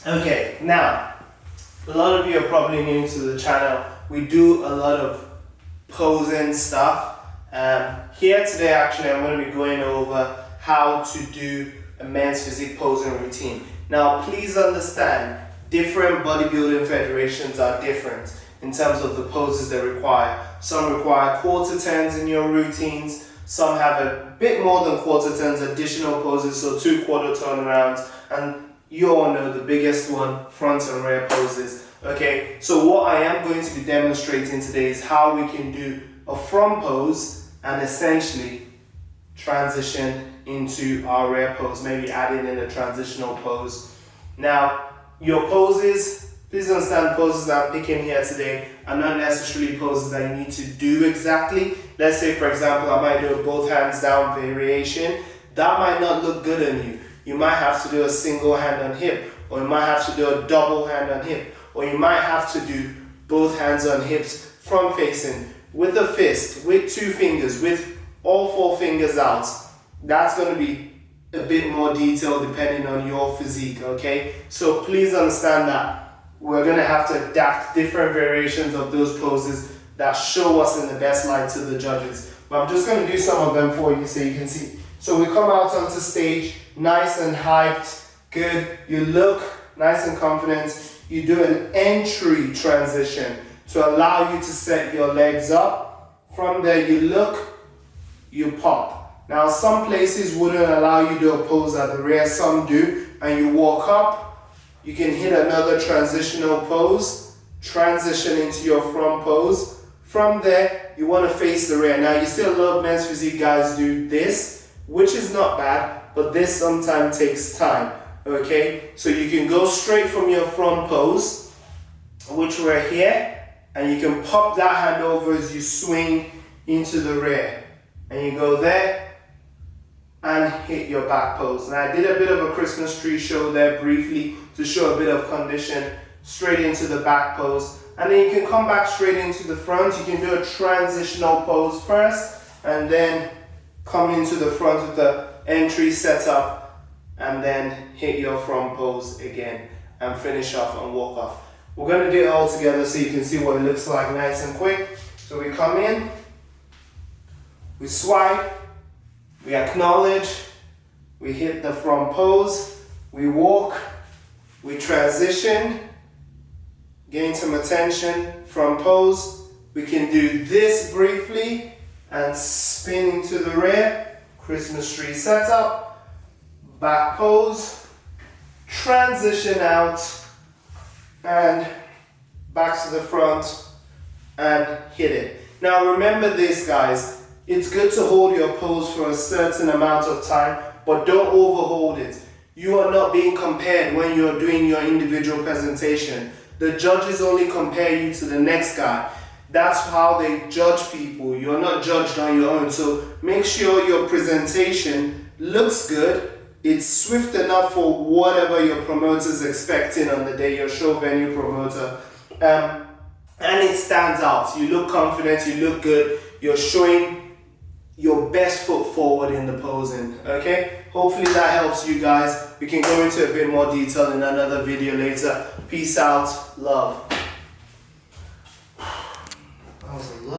Okay, now, a lot of you are probably new to the channel. We do a lot of posing stuff. Here today, actually, I'm going to be going over how to do a men's physique posing routine. Now, please understand, different bodybuilding federations are different in terms of the poses they require. Some require quarter turns in your routines. Some have a bit more than quarter turns, additional poses, so 2 quarter turnarounds. And you all know the biggest one, front and rear poses. Okay, so what I am going to be demonstrating today is how we can do a front pose and essentially transition into our rear pose, maybe adding in a transitional pose. Now, your poses, please understand, poses that I'm picking here today are not necessarily poses that you need to do exactly. Let's say, for example, I might do a both hands down variation. That might not look good on you. You might have to do a single hand on hip, or you might have to do a double hand on hip, or you might have to do both hands on hips, front facing, with a fist, with 2 fingers, with all 4 fingers out. That's going to be a bit more detailed depending on your physique, okay? So please understand that we're going to have to adapt different variations of those poses that show us in the best light to the judges. But I'm just going to do some of them for you so you can see. So we come out onto stage, nice and hyped, good. You look nice and confident. You do an entry transition to allow you to set your legs up. From there, you look, you pop. Now, some places wouldn't allow you to do a pose at the rear, some do, and you walk up. You can hit another transitional pose, transition into your front pose. From there, you want to face the rear. Now, you still love men's physique guys do this, which is not bad, but this sometimes takes time, okay? So you can go straight from your front pose, which we're here, and you can pop that hand over as you swing into the rear. And you go there and hit your back pose. And I did a bit of a Christmas tree show there briefly to show a bit of condition, straight into the back pose. And then you can come back straight into the front. You can do a transitional pose first, and then come into the front with the entry setup, and then hit your front pose again and finish off and walk off. We're going to do it all together so you can see what it looks like nice and quick. So we come in, we swipe, we acknowledge, we hit the front pose, we walk, we transition, gain some attention, front pose. We can do this briefly and spin into the rear, Christmas tree setup, back pose, transition out, and back to the front and hit it. Now remember this, guys, it's good to hold your pose for a certain amount of time, but don't overhold it. You are not being compared when you're doing your individual presentation. The judges only compare you to the next guy. That's how they judge people. You're not judged on your own. So make sure your presentation looks good. It's swift enough for whatever your promoter's expecting on the day, your show venue promoter. And it stands out. You look confident, you look good. You're showing your best foot forward in the posing, okay? Hopefully that helps you guys. We can go into a bit more detail in another video later. Peace out, love.